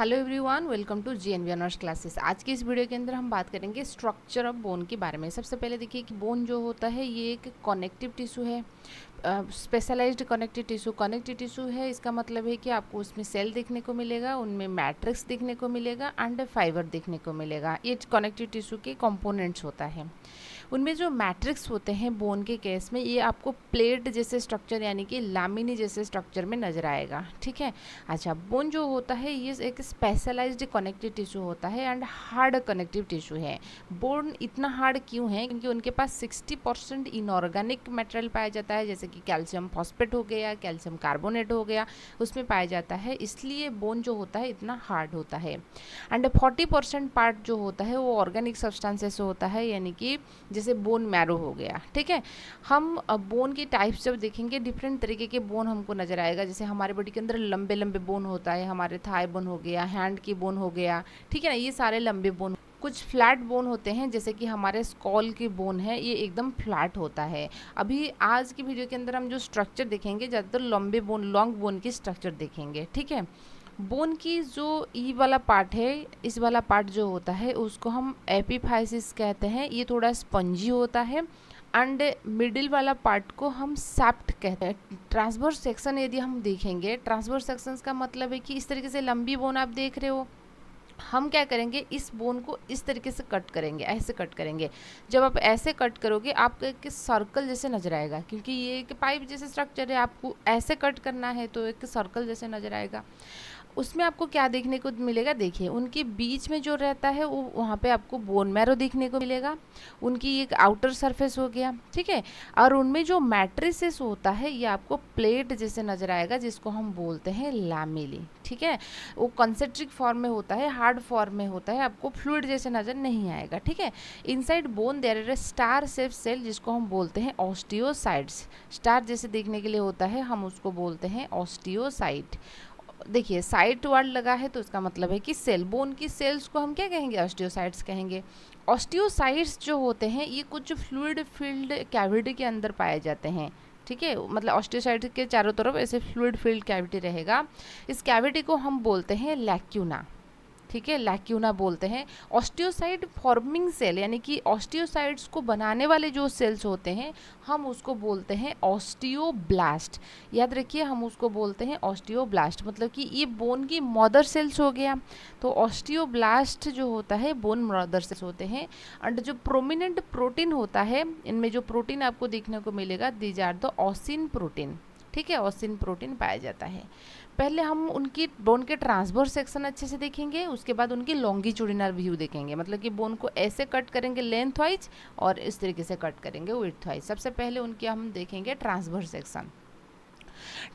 Hello everyone, welcome to GNV honours classes. आज की इस वीडियो के अंदर हम बात करेंगे स्ट्रक्चर ऑफ बोन के बारे में। सबसे पहले देखिए कि बोन जो होता है ये एक कनेक्टिव टिश्यू है, स्पेशलाइज्ड कनेक्टिव टिश्यू है। इसका मतलब है कि आपको उसमें सेल देखने को मिलेगा, उनमें मैट्रिक्स देखने को मिलेगा एंड फाइबर देखने को मिलेगा। ये कनेक्टिव टिश्यू के कंपोनेंट्स होता है। उनमें जो मैट्रिक्स होते हैं बोन के केस में, ये आपको प्लेट जैसे स्ट्रक्चर यानी कि लामिनी जैसे स्ट्रक्चर में नजर आएगा। ठीक है। अच्छा, बोन जो होता है ये एक स्पेशलाइज्ड कनेक्टिव टिश्यू होता है एंड हार्ड कनेक्टिव टिश्यू है। बोन इतना हार्ड क्यों है? क्योंकि उनके पास 60% इनऑर्गेनिक मटेरियल पाया जाता है, जैसे कि कैल्शियम फॉस्फेट हो गया, कैल्शियम कार्बोनेट हो गया, उसमें पाया जाता है। इसलिए बोन जो होता है इतना हार्ड होता है। एंड 40% पार्ट जो होता है वो ऑर्गेनिक सब्सटेंसेस से होता है, यानी कि जैसे बोन मैरो हो गया। ठीक है। हम बोन की टाइप्स जब देखेंगे, डिफरेंट तरीके के बोन हमको नजर आएगा। जैसे हमारे बॉडी के अंदर लंबे लंबे बोन होता है, हमारे थाई बोन हो गया, हैंड की बोन हो गया। ठीक है ना, ये सारे लंबे बोन। कुछ फ्लैट बोन होते हैं, जैसे कि हमारे स्कॉल की बोन है, ये एकदम फ्लैट होता है। अभी आज की वीडियो के अंदर हम जो स्ट्रक्चर देखेंगे, ज़्यादातर लंबे बोन, लॉन्ग बोन की स्ट्रक्चर देखेंगे। ठीक है। बोन की जो ई वाला पार्ट है, इस वाला पार्ट जो होता है उसको हम एपिफाइसिस कहते हैं। ये थोड़ा स्पंजी होता है। एंड मिडिल वाला पार्ट को हम सैप्ट कहते हैं। ट्रांसवर्स सेक्शन यदि हम देखेंगे, ट्रांसवर्स सेक्शंस का मतलब है कि इस तरीके से लंबी बोन आप देख रहे हो, हम क्या करेंगे, इस बोन को इस तरीके से कट करेंगे, ऐसे कट करेंगे। जब आप ऐसे कट करोगे आपको एक सर्कल जैसे नजर आएगा, क्योंकि ये एक पाइप जैसे स्ट्रक्चर है, आपको ऐसे कट करना है तो एक सर्कल जैसे नजर आएगा। उसमें आपको क्या देखने को मिलेगा? देखिए, उनके बीच में जो रहता है वो वहाँ पे आपको बोन मैरो देखने को मिलेगा। उनकी एक आउटर सरफेस हो गया। ठीक है। और उनमें जो मैट्रिसेस होता है ये आपको प्लेट जैसे नजर आएगा, जिसको हम बोलते हैं लैमेली। ठीक है। वो कंसेंट्रिक फॉर्म में होता है, हार्ड फॉर्म में होता है, आपको फ्लूइड जैसे नजर नहीं आएगा। ठीक है। Inside bone there is a star shape cell, जिसको हम बोलते हैं ऑस्टियोसाइट्स। स्टार जैसे देखने के लिए होता है, हम उसको बोलते हैं ऑस्टियोसाइट। देखिए, साइट वर्ड लगा है तो इसका मतलब है कि सेल। बोन की सेल्स को हम क्या कहेंगे? ऑस्टियोसाइट्स कहेंगे। ऑस्टियोसाइट्स जो होते हैं ये कुछ फ्लूइड फील्ड कैविटी के अंदर पाए जाते हैं। ठीक है। मतलब ऑस्टियोसाइट के चारों तरफ ऐसे फ्लूइड फील्ड कैविटी रहेगा। इस कैविटी को हम बोलते हैं लैक्यूना। ठीक है, लैक्यूना बोलते हैं। ऑस्टियोसाइट फॉर्मिंग सेल, यानी कि ऑस्टियोसाइट्स को बनाने वाले जो सेल्स होते हैं हम उसको बोलते हैं ऑस्टियोब्लास्ट। याद रखिए, हम उसको बोलते हैं ऑस्टियोब्लास्ट। मतलब कि ये बोन की मदर सेल्स हो गया। तो ऑस्टियोब्लास्ट जो होता है बोन मदर सेल्स होते हैं। एंड जो प्रोमिनेंट प्रोटीन होता है, इनमें जो प्रोटीन आपको देखने को मिलेगा, these are the ossein protein. ठीक है, ऑसिन प्रोटीन पाया जाता है। पहले हम उनकी बोन के ट्रांसवर्स सेक्शन अच्छे से देखेंगे, उसके बाद उनकी लॉन्गिट्यूडिनल व्यू देखेंगे। मतलब कि बोन को ऐसे कट करेंगे लेंथ वाइज और इस तरीके से कट करेंगे विड्थ वाइज। सबसे पहले उनकी हम देखेंगे ट्रांसवर्स सेक्शन।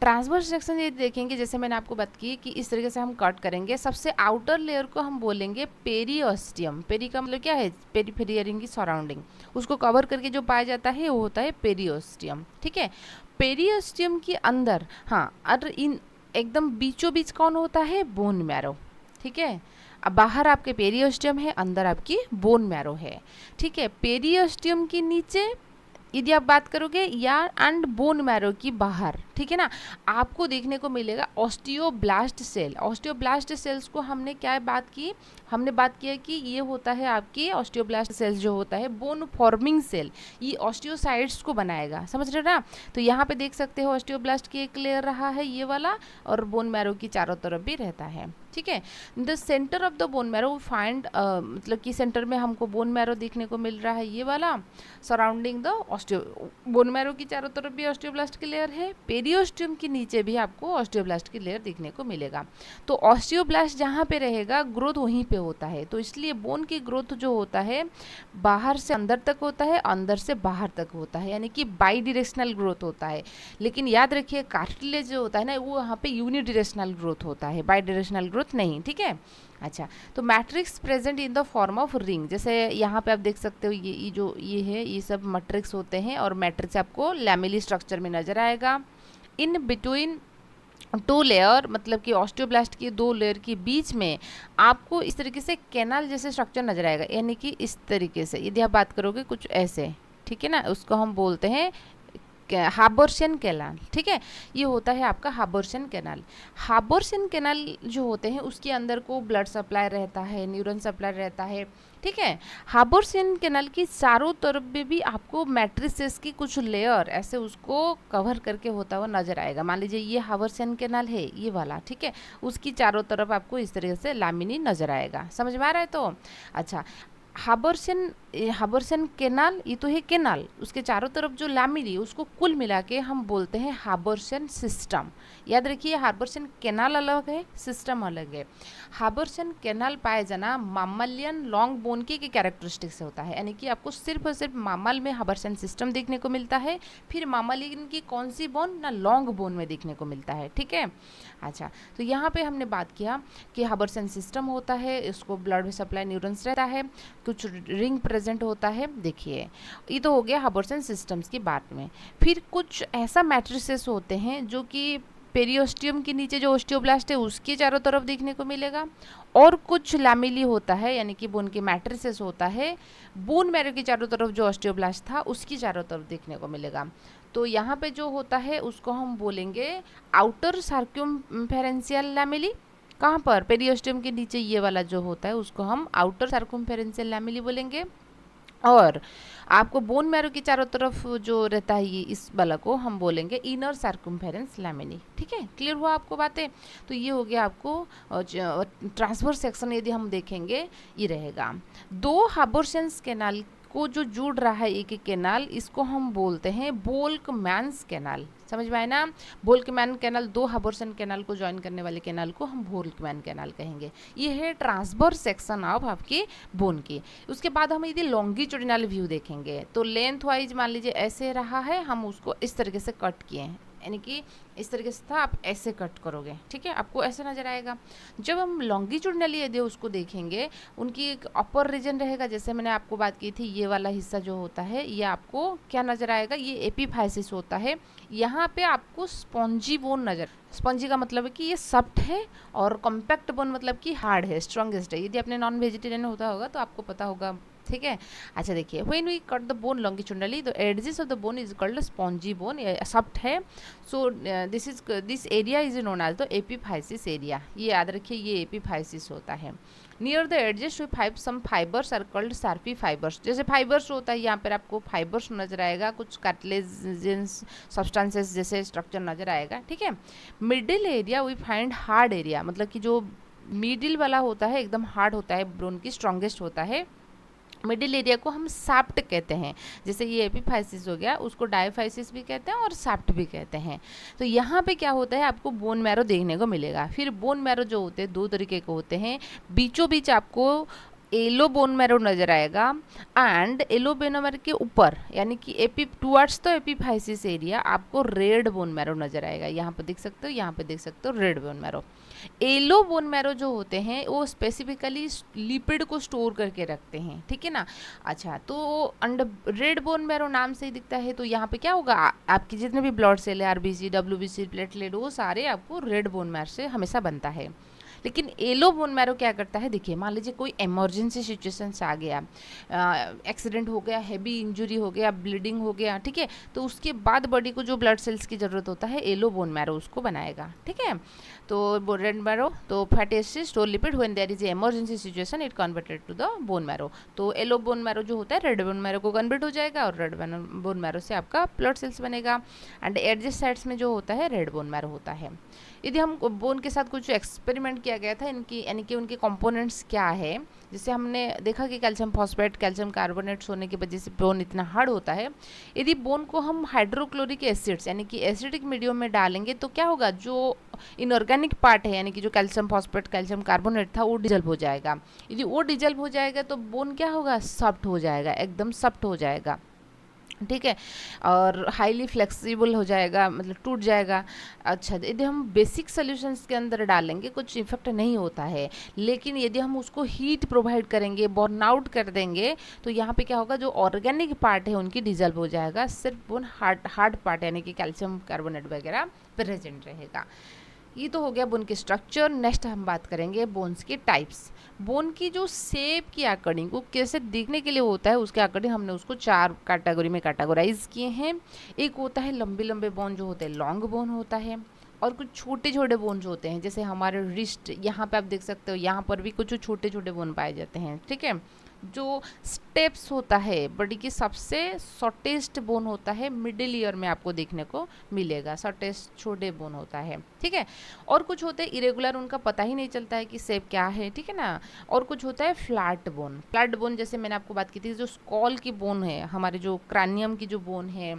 ट्रांसवर्स सेक्शन ये देखेंगे, जैसे मैंने आपको बात की कि इस तरीके से हम कट करेंगे। सबसे आउटर लेयर को हम बोलेंगे पेरिओस्टियम। पेरी का मतलब क्या है? पेरीफेरियरिंग की सराउंडिंग, उसको कवर करके जो पाया जाता है वो होता है पेरिओस्टियम। ठीक है। पेरिओस्टियम के अंदर, हाँ, और इन एकदम बीचों बीच कौन होता है? Bone marrow. ठीक है। अब बाहर आपके पेरिओस्टियम है, अंदर आपकी बोन मैरो है। ठीक है। पेरिओस्टियम के नीचे यदि आप बात करोगे, या एंड बोन मैरो की बाहर, ठीक है ना, आपको देखने को मिलेगा ऑस्टियोब्लास्ट सेल। ऑस्टियोब्लास्ट सेल्स को हमने क्या बात की? हमने बात किया कि ये होता है आपकी ऑस्टियोब्लास्ट सेल्स जो होता है बोन फॉर्मिंग सेल, ये ऑस्टियोसाइट्स को बनाएगा। समझ रहे ना? तो यहाँ पे देख सकते हो ऑस्टियोब्लास्ट की एक लेयर रहा है ये वाला, और बोन मैरो की चारों तरफ भी रहता है। ठीक है। The centre of the bone marrow find, मतलब कि सेंटर में हमको बोन मैरो देखने को मिल रहा है ये वाला। Surrounding the osteo, bone marrow की चारों तरफ भी ऑस्टियोब्लास्ट की लेयर है। पेरिओस्टियम के नीचे भी आपको ऑस्टियोब्लास्ट की लेयर देखने को मिलेगा। तो ऑस्टियोब्लास्ट जहाँ पे रहेगा, ग्रोथ वहीं पे होता है। तो इसलिए बोन की ग्रोथ जो होता है बाहर से अंदर तक होता है, अंदर से बाहर तक होता है, यानी कि बाई डायरेक्शनल ग्रोथ होता है। लेकिन याद रखिए, कार्टिलेज जो होता है ना, वो यहाँ पे यूनिडायरेक्शनल ग्रोथ होता है, बाई डायरेक्शनल ग्रोथ नहीं। ठीक है। अच्छा, तो matrix present in the form of ring, जैसे यहाँ पे आप देख सकते हो, ये जो ये है, ये सब मैट्रिक्स होते हैं, और मैट्रिक्स आपको लैमेली स्ट्रक्चर में नजर आएगा। इन बिटवीन टू लेयर, मतलब कि ऑस्टियोब्लास्ट की दो लेयर के बीच में आपको इस तरीके से कैनाल जैसे स्ट्रक्चर नजर आएगा, यानी कि इस तरीके से यदि आप बात करोगे कुछ ऐसे, ठीक है ना, उसको हम बोलते हैं हाबर्शियन कैनाल, ठीक है, ये होता है आपका हाबर्शियन कैनाल। हाबर्शियन कैनाल जो होते हैं उसके अंदर को ब्लड सप्लाई रहता है, न्यूरन सप्लाई रहता है, ठीक है। हाबर्शियन कैनाल की चारों तरफ में भी आपको मैट्रिसेस की कुछ लेयर ऐसे उसको कवर करके होता हुआ नजर आएगा। मान लीजिए ये हाबर्शियन कैनाल है, ये वाला, ठीक है, उसकी चारों तरफ आपको इस तरीके से लामिनी नजर आएगा। समझ में आ रहा है? तो अच्छा, हाबर्शियन कैनाल, ये तो है कैनाल, उसके चारों तरफ जो लामिनी उसको कुल मिला के हम बोलते हैं हाबर्शियन सिस्टम। याद रखिए, हाबर्शियन कैनाल अलग है, सिस्टम अलग है। हाबर्शियन कैनाल पाए जाना मामलियन लॉन्ग बोन की कैरेक्टरिस्टिक से होता है, यानी कि आपको सिर्फ और सिर्फ मामल में हाबर्शियन सिस्टम देखने को मिलता है। फिर मामलियन की कौन सी बोन ना लॉन्ग बोन में देखने को मिलता है, ठीक है। अच्छा, तो यहाँ पे हमने बात किया कि हाबर्शियन सिस्टम होता है, इसको ब्लड में सप्लाई न्यूरॉन्स रहता है, कुछ रिंग प्रेजेंट होता है। देखिए, ये तो हो गया हाबर्शियन सिस्टम्स की बात में। फिर कुछ ऐसा मैट्रिसेस होते हैं जो कि पेरियोस्टियम के नीचे जो ओस्टियोब्लास्ट है उसके चारों तरफ देखने को मिलेगा, और कुछ लैमेली होता है, यानी कि बोन के मैट्रिसेस होता है, बोन मैरो के चारों तरफ जो ओस्टियोब्लास्ट था उसकी चारों तरफ देखने को मिलेगा। तो यहाँ पे जो होता है उसको हम बोलेंगे आउटर सर्क्यूम्फेरेंशियल लैमेली। कहाँ पर? पेरियोस्टियम के नीचे ये वाला जो होता है उसको हम आउटर सर्कम्फेरेंशियल लैमेली बोलेंगे। और आपको बोन मैरो की चारों तरफ जो रहता है ये इस वाला को हम बोलेंगे इनर सर्कम्फेरेंस लैमिनी। ठीक है, क्लियर हुआ आपको बातें? तो ये हो गया आपको ट्रांसवर्स सेक्शन। यदि हम देखेंगे ये रहेगा। दो हाबर्शियंस कैनाल को जो जुड़ रहा है एक कैनाल, इसको हम बोलते हैं बोल्कमैन्स कैनाल। समझ में आए ना? बोल्कमैन कैनाल, दो हाबर्शियन कैनाल को ज्वाइन करने वाले कैनाल को हम बोल्कमैन कैनाल कहेंगे। ये है ट्रांसवर्स सेक्शन ऑफ आपकी बोन की। उसके बाद हम यदि लॉन्गिट्यूडिनल व्यू देखेंगे तो लेंथ वाइज मान लीजिए ऐसे रहा है, हम उसको इस तरीके से कट किए हैं, यानी कि इस तरीके से था, आप ऐसे कट करोगे, ठीक है, आपको ऐसे नजर आएगा। जब हम लॉन्गिट्यूडिनली यदि उसको देखेंगे, उनकी एक अपर रीजन रहेगा, जैसे मैंने आपको बात की थी, ये वाला हिस्सा जो होता है ये आपको क्या नजर आएगा? ये एपीफाइसिस होता है। यहाँ पे आपको स्पॉन्जी बोन नजर, स्पॉन्जी का मतलब है कि ये सॉफ्ट है, और कॉम्पैक्ट बोन मतलब कि हार्ड है, स्ट्रॉन्गेस्ट है। यदि आपने नॉन वेजिटेरियन होता होगा तो आपको पता होगा, ठीक है। अच्छा देखिए, when we cut the bone longitudinally the edges of the bone is called spongy bone, soft है। So this area is known as the epiphysis area. ये याद रखिए, ये एपीफाइसिस होता है। नियर द एडजेस वी फाइव some fibres are called Sharpey fibres. जैसे fibres होता है, यहाँ पर आपको फाइबर्स नजर आएगा, कुछ कार्टिलेजियस सब्सटेंसेस जैसे स्ट्रक्चर नजर आएगा, ठीक है। Middle area we find hard area, मतलब कि जो मिडिल वाला होता है एकदम हार्ड होता है, बोन की स्ट्रॉन्गेस्ट होता है। मिडिल एरिया को हम साप्ट कहते हैं। जैसे ये एपीफाइसिस हो गया, उसको डायफाइसिस भी कहते हैं और साप्ट भी कहते हैं। तो यहाँ पे क्या होता है, आपको बोन मैरो देखने को मिलेगा। फिर बोन मैरो जो होते हैं दो तरीके के होते हैं। बीचों बीच आपको येलो बोन मैरो नजर आएगा, एंड येलो बोन मैरो के ऊपर यानी कि AP towards the epiphysis area आपको रेड बोन मैरो नजर आएगा। यहाँ पे देख सकते हो, यहाँ पे देख सकते हो red bone marrow. Yellow bone marrow जो होते हैं वो स्पेसिफिकली लिपिड को स्टोर करके रखते हैं, ठीक है ना। अच्छा, तो अंडर रेड बोन मैरो नाम से ही दिखता है, तो यहाँ पे क्या होगा, आपके जितने भी ब्लड सेल है, आरबीसी, डब्ल्यूबीसी, प्लेटलेट, वो सारे आपको रेड बोन मैरो से हमेशा बनता है। लेकिन येलो बोन मैरो क्या करता है, देखिए मान लीजिए कोई इमरजेंसी सिचुएशन आ गया, एक्सीडेंट हो गया, हैवी इंजरी हो गया, ब्लीडिंग हो गया, ठीक है, तो उसके बाद बॉडी को जो ब्लड सेल्स की ज़रूरत होता है, येलो बोन मैरो उसको बनाएगा, ठीक है। तो रेड मैरो, तो fatty acid store lipid, when there is emergency situation it converted to the bone marrow. तो येलो बोन मैरो जो होता है रेड बोन मैरो को कन्वर्ट हो जाएगा, और रेड बोन मैरो से आपका ब्लड सेल्स बनेगा। एंड एडजेस साइड्स में जो होता है रेड बोन मैरो होता है। यदि हम बोन के साथ कुछ एक्सपेरिमेंट किया गया था, इनकी यानी कि उनके कंपोनेंट्स क्या है, जैसे हमने देखा कि कैल्शियम फॉस्फेट, कैल्शियम कार्बोनेट्स होने की वजह से बोन इतना हार्ड होता है। यदि बोन को हम हाइड्रोक्लोरिक एसिड्स यानी कि एसिडिक मीडियम में डालेंगे तो क्या होगा, जो इनऑर्गेनिक पार्ट है यानी कि जो कैल्शियम फॉस्फेट, कैल्शियम कार्बोनेट था, वो डिजल्व हो जाएगा। यदि वो डिजल्व हो जाएगा तो बोन क्या होगा, सॉफ्ट हो जाएगा, एकदम सॉफ्ट हो जाएगा, ठीक है, और हाईली फ्लेक्सिबल हो जाएगा, मतलब टूट जाएगा। अच्छा, यदि हम बेसिक सॉल्यूशंस के अंदर डालेंगे कुछ इफेक्ट नहीं होता है, लेकिन यदि हम उसको हीट प्रोवाइड करेंगे, बर्न आउट कर देंगे, तो यहाँ पे क्या होगा, जो ऑर्गेनिक पार्ट है उनकी डिजल्व हो जाएगा, सिर्फ बोन हार्ड पार्ट यानी कि कैल्शियम कार्बोनेट वगैरह प्रेजेंट रहेगा। ये तो हो गया बोन की स्ट्रक्चर। नेक्स्ट हम बात करेंगे बोन्स के टाइप्स। बोन की जो शेप की अकॉर्डिंग वो कैसे दिखने के लिए होता है उसके अकॉर्डिंग हमने उसको 4 कैटेगरी में कैटेगराइज किए हैं। एक होता है लंबे लंबे बोन जो होते हैं, लॉन्ग बोन होता है। और कुछ छोटे छोटे बोन्स होते हैं, जैसे हमारे रिस्ट, यहाँ पे आप देख सकते हो, यहाँ पर भी कुछ छोटे छोटे बोन पाए जाते हैं। ठीक है, जो स्टेप्स होता है बॉडी की सबसे शॉर्टेस्ट बोन होता है, मिडिल ईयर में आपको देखने को मिलेगा, शॉर्टेस्ट छोटे बोन होता है। ठीक है, और कुछ होते हैं इरेगुलर, उनका पता ही नहीं चलता है कि शेप क्या है। ठीक है ना, और कुछ होता है फ्लैट बोन। फ्लैट बोन जैसे मैंने आपको बात की थी, जो स्कॉल की बोन है, हमारे जो क्रैनियम की जो बोन है,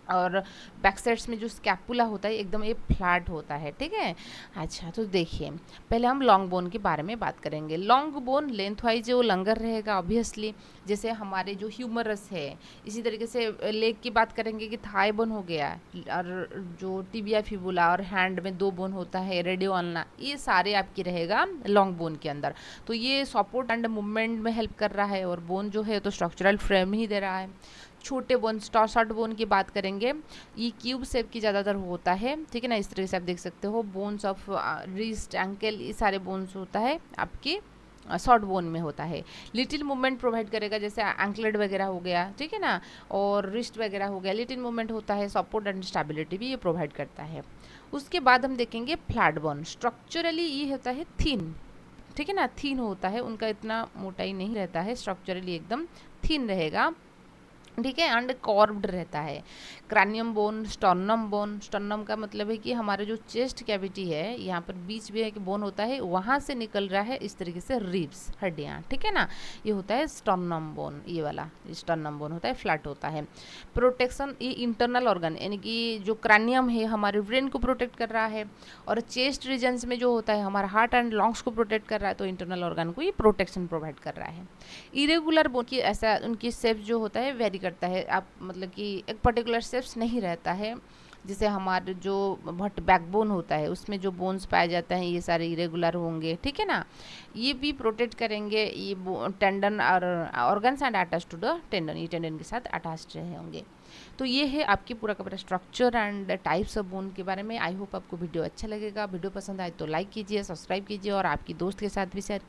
और बैक साइड्स में जो स्कैपुला होता है एकदम ये फ्लैट होता है। ठीक है, अच्छा तो देखिए पहले हम लॉन्ग बोन के बारे में बात करेंगे। लॉन्ग बोन लेंथ वाइज वो लंगर रहेगा ऑब्वियसली, जैसे हमारे जो ह्यूमरस है। इसी तरीके से लेग की बात करेंगे कि थाई बोन हो गया, और जो टिबिया फिबुला और हैंड में 2 बोन होता है, रेडियो अल्ना, ये सारे आपकी रहेगा लॉन्ग बोन के अंदर। तो ये सपोर्ट एंड मूवमेंट में हेल्प कर रहा है, और बोन जो है तो स्ट्रक्चरल फ्रेम ही दे रहा है। छोटे बोन, शॉर्ट बोन की बात करेंगे, ये क्यूब शेप की ज़्यादातर होता है। ठीक है ना, इस तरीके से आप देख सकते हो, बोन्स ऑफ रिस्ट, एंकल, ये सारे बोन्स होता है आपकी शॉर्ट बोन में होता है। लिटिल मूवमेंट प्रोवाइड करेगा, जैसे एंकलेट वगैरह हो गया, ठीक है ना, और रिस्ट वगैरह हो गया, लिटिल मूवमेंट होता है, सपोर्ट एंड स्टेबिलिटी भी ये प्रोवाइड करता है। उसके बाद हम देखेंगे फ्लैट बोन। स्ट्रक्चरली ये होता है थिन, ठीक है ना, थिन होता है, उनका इतना मोटाई नहीं रहता है, स्ट्रक्चरली एकदम थिन रहेगा। ठीक है, एंड कॉर्ब्ड रहता है। Cranium bone, sternum bone, sternum का मतलब है कि हमारे जो चेस्ट कैविटी है, यहाँ पर बीच में एक बोन होता है, वहाँ से निकल रहा है इस तरीके से रिब्स, हड्डियाँ। ठीक है ना, ये होता है स्टर्नम बोन, ये वाला स्टर्नम बोन होता है, फ्लैट होता है। प्रोटेक्शन, ये इंटरनल ऑर्गन, यानी कि जो क्रैनियम है हमारे ब्रेन को प्रोटेक्ट कर रहा है, और चेस्ट रीजन्स में जो होता है हमारा हार्ट एंड लंग्स को प्रोटेक्ट कर रहा है, तो इंटरनल ऑर्गन को ये प्रोटेक्शन प्रोवाइड कर रहा है। इरेगुलर बोन की ऐसा उनकी शेप जो होता है वेरी करता है, आप मतलब कि एक पर्टिकुलर शेप्स नहीं रहता है। जैसे हमारे जो भट बैकबोन होता है उसमें जो बोन्स पाए जाते हैं ये सारे इरेगुलर होंगे। ठीक है ना, ये भी प्रोटेक्ट करेंगे, ये टेंडन और organs and attach to the tendon, ये टेंडन के साथ अटैच्ड रहे होंगे। तो ये है आपकी पूरा का पूरा structure and types of bone के बारे में। आई होप आपको वीडियो अच्छा लगेगा। वीडियो पसंद आए तो लाइक कीजिए, सब्सक्राइब कीजिए, और आपकी दोस्त के साथ भी शेयर